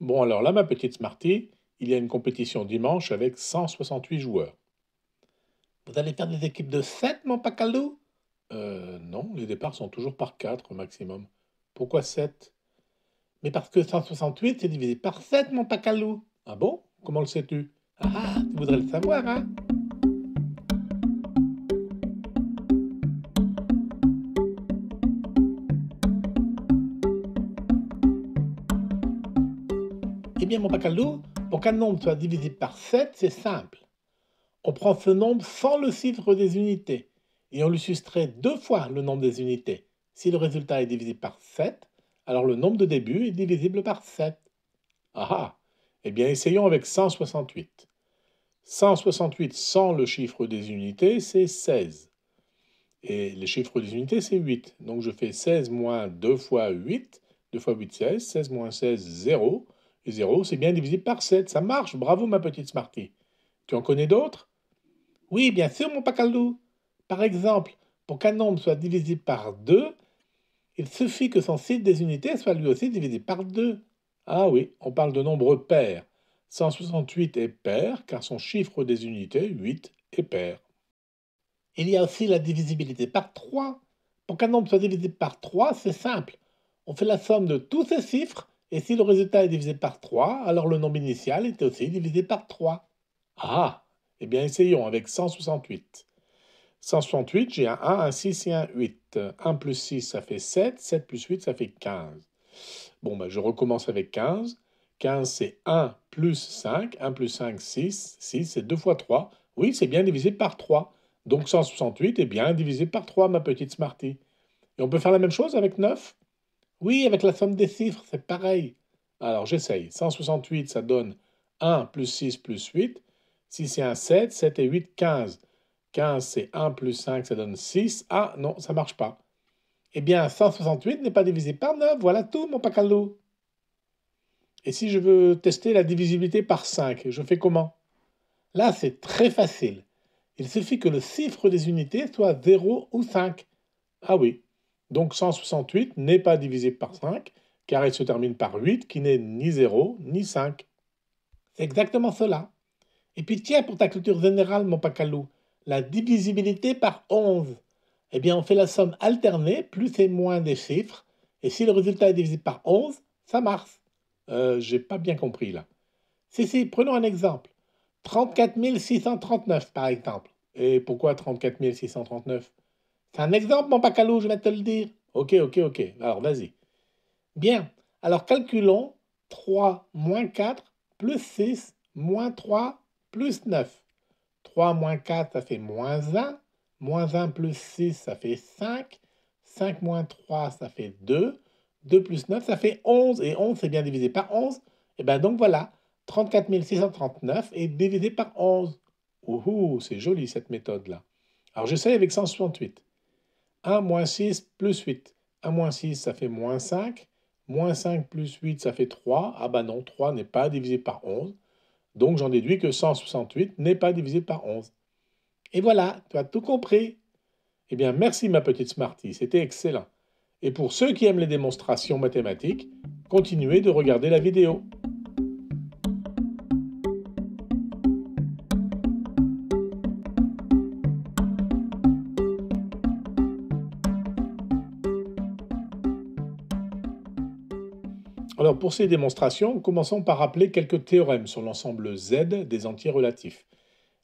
Bon, alors là, ma petite Smarty, il y a une compétition dimanche avec 168 joueurs. Vous allez faire des équipes de 7, mon pacalou? Non, les départs sont toujours par 4 au maximum. Pourquoi 7? Mais parce que 168, c'est divisé par 7, mon pacalou. Ah bon? Comment le sais-tu? Ah ah, tu voudrais le savoir, hein? Eh bien, mon pacalou, pour qu'un nombre soit divisé par 7, c'est simple. On prend ce nombre sans le chiffre des unités et on lui soustrait deux fois le nombre des unités. Si le résultat est divisé par 7, alors le nombre de début est divisible par 7. Ah ah! Eh bien, essayons avec 168. 168 sans le chiffre des unités, c'est 16. Et les chiffres des unités, c'est 8. Donc je fais 16 moins 2 fois 8. 2 fois 8, 16. 16 moins 16, 0. Et 0, c'est bien divisible par 7. Ça marche. Bravo, ma petite Smarty. Tu en connais d'autres? Oui, bien sûr, mon pacalou. Par exemple, pour qu'un nombre soit divisible par 2, il suffit que son site des unités soit lui aussi divisé par 2. Ah oui, on parle de nombre pair. 168 est pair car son chiffre des unités, 8, est pair. Il y a aussi la divisibilité par 3. Pour qu'un nombre soit divisible par 3, c'est simple. On fait la somme de tous ces chiffres et si le résultat est divisé par 3, alors le nombre initial est aussi divisé par 3. Ah, eh bien essayons avec 168. 168, j'ai un 1, un 6 et un 8. 1 plus 6, ça fait 7. 7 plus 8, ça fait 15. Bon, je recommence avec 15. 15, c'est 1 plus 5. 1 plus 5, 6. 6, c'est 2 fois 3. Oui, c'est bien divisé par 3. Donc 168 est bien divisé par 3, ma petite Smarty. Et on peut faire la même chose avec 9? Oui, avec la somme des chiffres, c'est pareil. Alors j'essaye. 168, ça donne 1 plus 6 plus 8. 6 et 1, 7. 7 et 8, 15. 15, c'est 1 plus 5, ça donne 6. Ah non, ça ne marche pas. Eh bien, 168 n'est pas divisé par 9. Voilà tout, mon pacalou. Et si je veux tester la divisibilité par 5, je fais comment? Là, c'est très facile. Il suffit que le chiffre des unités soit 0 ou 5. Ah oui. Donc 168 n'est pas divisé par 5, car il se termine par 8, qui n'est ni 0 ni 5. C'est exactement cela. Et puis tiens, pour ta culture générale, mon pacalou, la divisibilité par 11. Eh bien, on fait la somme alternée, plus et moins des chiffres, et si le résultat est divisé par 11, ça marche. J'ai pas bien compris là. Si, prenons un exemple. 34 639 par exemple. Et pourquoi 34 639? C'est un exemple, mon pacalou, je vais te le dire. Ok. Alors, vas-y. Bien. Alors, calculons 3 moins 4 plus 6 moins 3 plus 9. 3 moins 4, ça fait moins 1. Moins 1 plus 6, ça fait 5. 5 moins 3, ça fait 2. 2 plus 9, ça fait 11. Et 11, c'est bien divisé par 11. Et bien donc voilà, 34 639 est divisé par 11. Ouhou, c'est joli cette méthode-là. Alors j'essaye avec 168. 1 moins 6 plus 8. 1 moins 6, ça fait moins 5. Moins 5 plus 8, ça fait 3. Ah bah non, 3 n'est pas divisé par 11. Donc j'en déduis que 168 n'est pas divisé par 11. Et voilà, tu as tout compris. Eh bien, merci ma petite Smarty, c'était excellent. Et pour ceux qui aiment les démonstrations mathématiques, continuez de regarder la vidéo. Alors pour ces démonstrations, commençons par rappeler quelques théorèmes sur l'ensemble Z des entiers relatifs.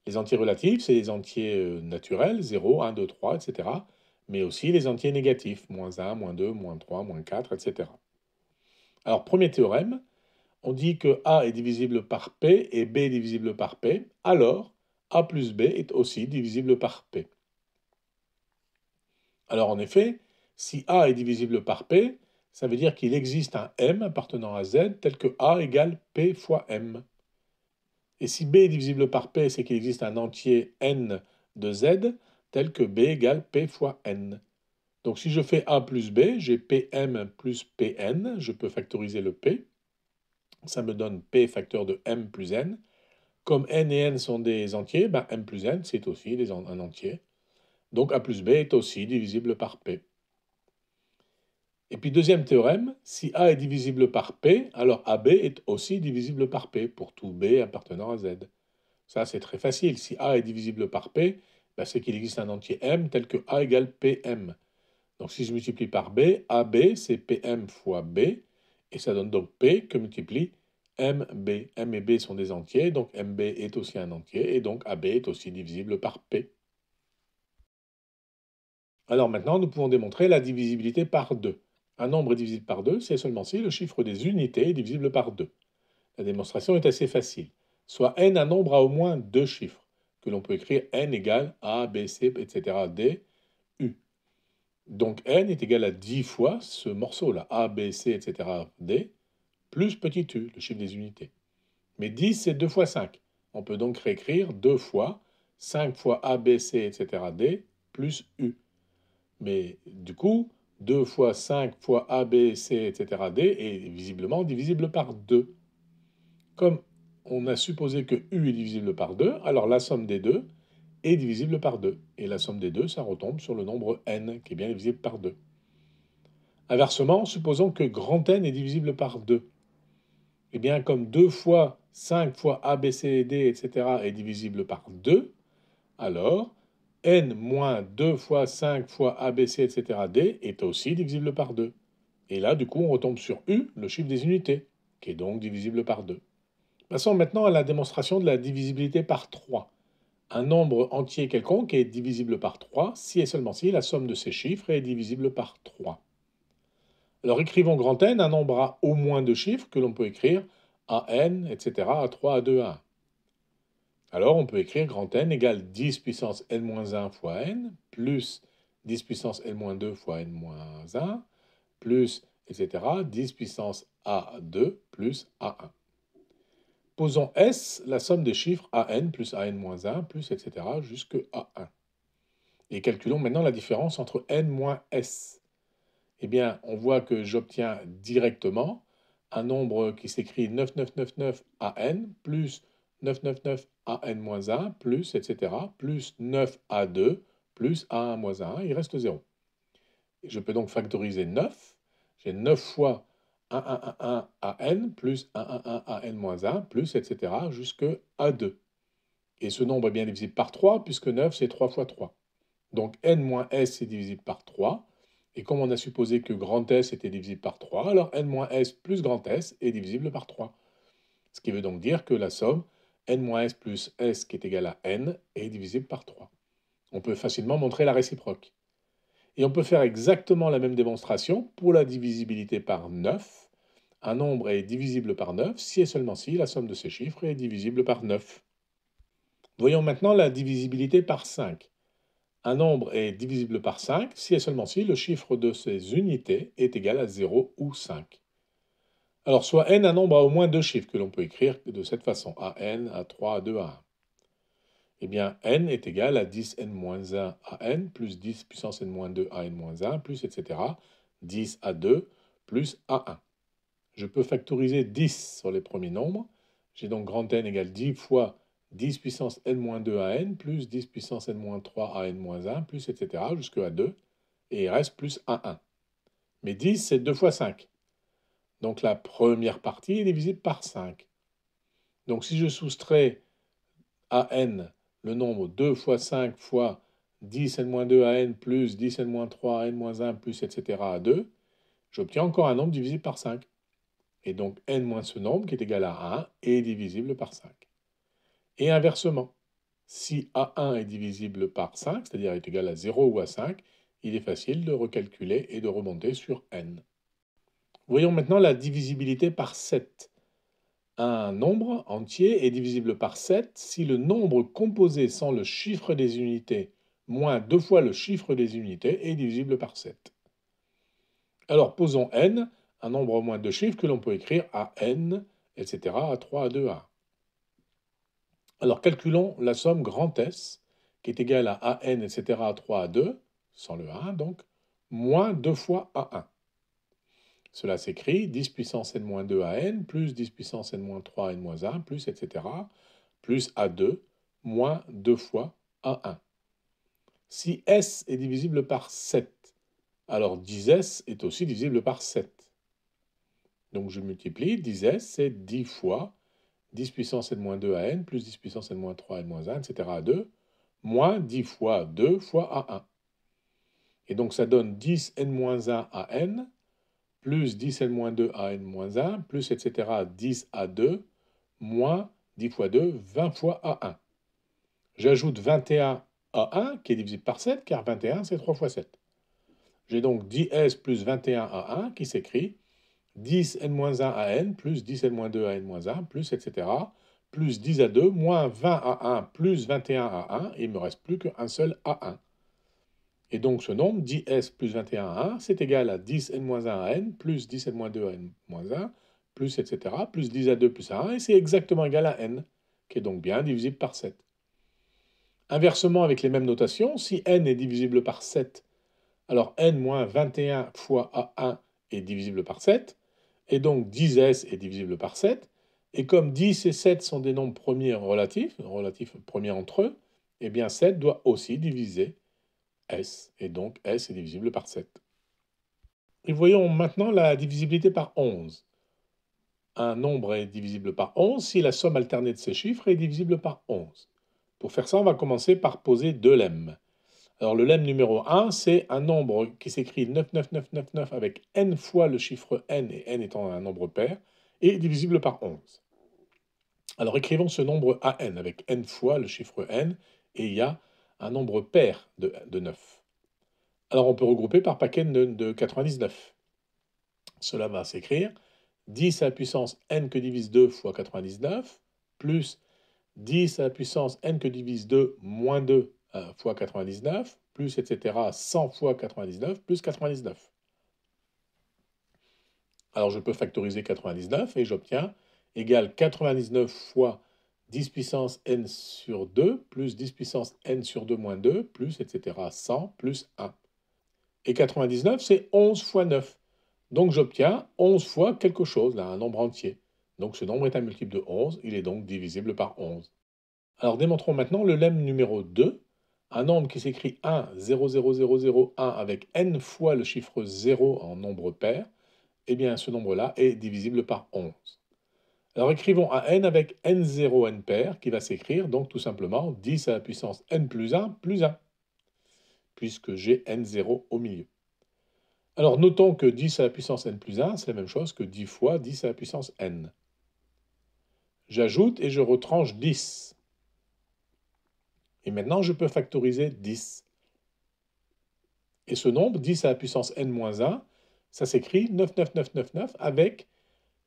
Les entiers relatifs, c'est les entiers naturels, 0, 1, 2, 3, etc. Mais aussi les entiers négatifs, moins 1, moins 2, moins 3, moins 4, etc. Alors premier théorème, on dit que A est divisible par P et B est divisible par P, alors A plus B est aussi divisible par P. Alors en effet, si A est divisible par P, ça veut dire qu'il existe un M appartenant à Z tel que A égale P fois M. Et si B est divisible par P, c'est qu'il existe un entier N de Z tel que B égale P fois N. Donc si je fais A plus B, j'ai PM plus PN, je peux factoriser le P. Ça me donne P facteur de M plus N. Comme N et N sont des entiers, M plus N c'est aussi un entier. Donc A plus B est aussi divisible par P. Et puis deuxième théorème, si A est divisible par P, alors AB est aussi divisible par P pour tout B appartenant à Z. Ça, c'est très facile. Si A est divisible par P, ben, c'est qu'il existe un entier M tel que A égale PM. Donc si je multiplie par B, AB c'est PM fois B, et ça donne donc P que multiplie MB. M et B sont des entiers, donc MB est aussi un entier, et donc AB est aussi divisible par P. Alors maintenant, nous pouvons démontrer la divisibilité par 2. Un nombre est divisible par 2, c'est seulement si le chiffre des unités est divisible par 2. La démonstration est assez facile. Soit n un nombre à au moins deux chiffres, que l'on peut écrire n égale a, b, c, etc., d, u. Donc n est égal à 10 fois ce morceau-là, a, b, c, etc., d, plus petit u, le chiffre des unités. Mais 10, c'est 2 fois 5. On peut donc réécrire 2 fois 5 fois a, b, c, etc., d, plus u. Mais du coup, 2 fois 5 fois a, b, c, etc., d est visiblement divisible par 2. Comme on a supposé que u est divisible par 2, alors la somme des deux est divisible par 2. Et la somme des deux, ça retombe sur le nombre n, qui est bien divisible par 2. Inversement, supposons que grand N est divisible par 2. Eh bien, comme 2 fois 5 fois a, b, c, d, etc. est divisible par 2, alors n moins 2 fois 5 fois a, b, c, etc. d est aussi divisible par 2. Et là, du coup, on retombe sur u, le chiffre des unités, qui est donc divisible par 2. Passons maintenant à la démonstration de la divisibilité par 3. Un nombre entier quelconque est divisible par 3 si et seulement si la somme de ses chiffres est divisible par 3. Alors écrivons grand N, un nombre à au moins deux chiffres que l'on peut écrire à n, etc., à 3, à 2, à 1. Alors on peut écrire grand N égale 10 puissance n-1 fois n, plus 10 puissance n-2 fois n-1, plus, etc., 10 puissance a2 plus a1. Posons S, la somme des chiffres an plus an-1 plus, etc., jusque a1. Et calculons maintenant la différence entre n moins s. Eh bien, on voit que j'obtiens directement un nombre qui s'écrit 9999 AN plus 999 AN-1 plus, etc., plus 9A2 plus A1-1, il reste 0. Et je peux donc factoriser 9. J'ai 9 fois 1, AN plus 1, AN-1 plus, etc., jusque A2. Et ce nombre est bien divisible par 3, puisque 9, c'est 3 fois 3. Donc n moins s est divisible par 3. Et comme on a supposé que grand S était divisible par 3, alors n moins s plus grand S est divisible par 3. Ce qui veut donc dire que la somme n moins s plus s qui est égal à n est divisible par 3. On peut facilement montrer la réciproque. Et on peut faire exactement la même démonstration pour la divisibilité par 9. Un nombre est divisible par 9 si et seulement si la somme de ses chiffres est divisible par 9. Voyons maintenant la divisibilité par 5. Un nombre est divisible par 5 si et seulement si le chiffre de ses unités est égal à 0 ou 5. Alors, soit n un nombre à au moins deux chiffres que l'on peut écrire de cette façon, à n, à 3, à 2, à 1. Eh bien, n est égal à 10n-1 à n plus 10 puissance n-2 à n-1 plus, etc. 10 à 2 plus à 1. Je peux factoriser 10 sur les premiers nombres. J'ai donc grand N égale 10 fois 10 puissance n-2 à n plus 10 puissance n-3 à n-1 plus, etc. jusqu'à 2. Et il reste plus A1. Mais 10, c'est 2 fois 5. Donc la première partie est divisible par 5. Donc si je soustrais à n le nombre 2 fois 5 fois 10 n-2 à n plus 10 n-3 à n-1 plus, etc. à 2, j'obtiens encore un nombre divisible par 5. Et donc n moins ce nombre, qui est égal à 1, est divisible par 5. Et inversement, si A1 est divisible par 5, c'est-à-dire est égal à 0 ou à 5, il est facile de recalculer et de remonter sur n. Voyons maintenant la divisibilité par 7. Un nombre entier est divisible par 7 si le nombre composé sans le chiffre des unités moins 2 fois le chiffre des unités est divisible par 7. Alors posons n, un nombre au moins de chiffres que l'on peut écrire à n, etc., à 3, à 2, à 1. Alors calculons la somme grand S, qui est égale à an, etc., à 3, à 2, sans le 1 donc, moins 2 fois A1. Cela s'écrit 10 puissance n-2 à n, plus 10 puissance n-3 à n-1, plus, etc., plus A2, moins 2 fois A1. Si S est divisible par 7, alors 10s est aussi divisible par 7. Donc je multiplie, 10s c'est 10 fois 10 puissance n-2 à n, plus 10 puissance n-3 à n-1, etc. à 2, moins 10 fois 2 fois à 1. Et donc ça donne 10 n-1 à n, plus 10 n-2 à n-1, plus etc. 10 à 2, moins 10 fois 2, 20 fois à 1. J'ajoute 21 à 1, qui est divisible par 7, car 21 c'est 3 fois 7. J'ai donc 10s plus 21 à 1, qui s'écrit 10 n-1 à n, plus 10 n-2 à n-1, plus etc., plus 10 à 2, moins 20 à 1, plus 21 à 1, et il ne me reste plus qu'un seul à 1. Et donc ce nombre, 10s plus 21 à 1, c'est égal à 10 n-1 à n, plus 10 n-2 à n-1, plus etc., plus 10 à 2 plus à 1, et c'est exactement égal à n, qui est donc bien divisible par 7. Inversement, avec les mêmes notations, si n est divisible par 7, alors n moins 21 fois a1 est divisible par 7, et donc 10s est divisible par 7, et comme 10 et 7 sont des nombres premiers relatifs premiers entre eux, eh bien 7 doit aussi diviser s, et donc s est divisible par 7. Et voyons maintenant la divisibilité par 11. Un nombre est divisible par 11 si la somme alternée de ses chiffres est divisible par 11. Pour faire ça, on va commencer par poser deux lemmes. Alors le lemme numéro 1, c'est un nombre qui s'écrit 99999 avec n fois le chiffre n, et n étant un nombre pair, et divisible par 11. Alors écrivons ce nombre an avec n fois le chiffre n, et il y a un nombre pair de 9. Alors on peut regrouper par paquet de 99. Cela va s'écrire 10 à la puissance n que divise 2 fois 99, plus 10 à la puissance n que divise 2 moins 2 fois 99, plus etc. 100 fois 99, plus 99. Alors je peux factoriser 99 et j'obtiens égale 99 fois 10 puissance n sur 2, plus 10 puissance n sur 2 moins 2, plus etc. 100, plus 1. Et 99, c'est 11 fois 9. Donc j'obtiens 11 fois quelque chose, là, un nombre entier. Donc ce nombre est un multiple de 11, il est donc divisible par 11. Alors démontrons maintenant le lemme numéro 2, un nombre qui s'écrit 1, 0, 0, 0, 0, 1 avec n fois le chiffre 0 en nombre pair, eh bien ce nombre-là est divisible par 11. Alors écrivons un n avec n0 n pair qui va s'écrire donc tout simplement 10 à la puissance n plus 1, puisque j'ai n0 au milieu. Alors notons que 10 à la puissance n plus 1, c'est la même chose que 10 fois 10 à la puissance n. J'ajoute et je retranche 10. Et maintenant, je peux factoriser 10. Et ce nombre, 10 à la puissance n-1, ça s'écrit 99999 avec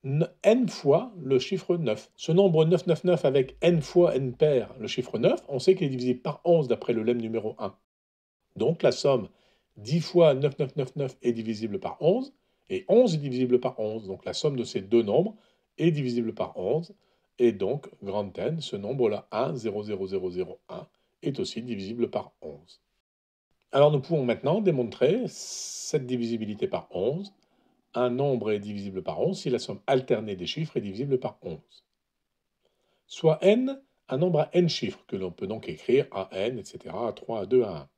n fois le chiffre 9. Ce nombre 999 avec n fois n pair le chiffre 9, on sait qu'il est divisible par 11 d'après le lemme numéro 1. Donc la somme 10 fois 9999 est divisible par 11, et 11 est divisible par 11. Donc la somme de ces deux nombres est divisible par 11, et donc, grand N, ce nombre-là, 1, 0, 0, 0, 0, 1, est aussi divisible par 11. Alors nous pouvons maintenant démontrer cette divisibilité par 11. Un nombre est divisible par 11 si la somme alternée des chiffres est divisible par 11. Soit n, un nombre à n chiffres, que l'on peut donc écrire à n, etc., à 3, à 2, à 1.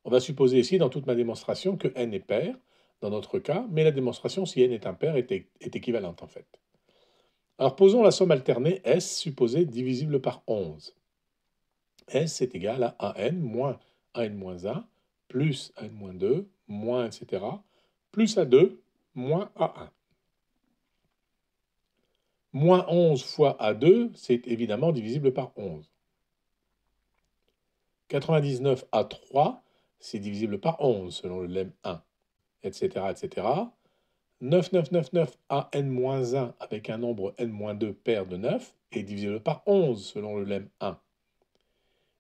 On va supposer ici, dans toute ma démonstration, que n est pair, dans notre cas, mais la démonstration, si n est impair, est équivalente en fait. Alors posons la somme alternée S supposée divisible par 11. S est égal à an moins an-1 plus an-2 moins etc. plus A2 moins A1. Moins 11 fois A2, c'est évidemment divisible par 11. 99 A3, c'est divisible par 11 selon le lemme 1, etc. etc. 9999 à n-1 avec un nombre n-2 pair de 9 est divisible par 11 selon le lemme 1.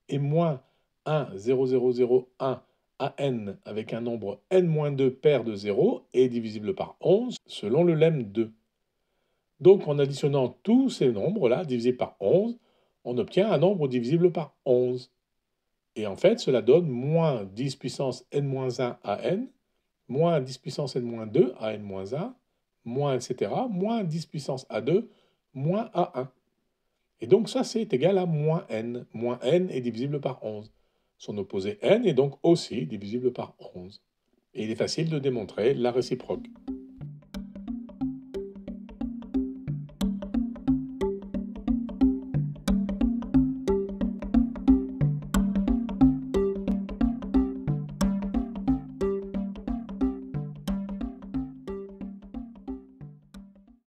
Et moins 1, 0, 0, 0, 1 à n avec un nombre n-2 pair de 0 est divisible par 11 selon le lemme 2. Donc en additionnant tous ces nombres-là divisés par 11, on obtient un nombre divisible par 11. Et en fait, cela donne moins 10 puissance n-1 à n, moins 10 puissance n-2 à n-1, moins etc., moins 10 puissance a2, moins a1. Et donc ça, c'est égal à moins n. Moins n est divisible par 11. Son opposé n est donc aussi divisible par 11. et il est facile de démontrer la réciproque.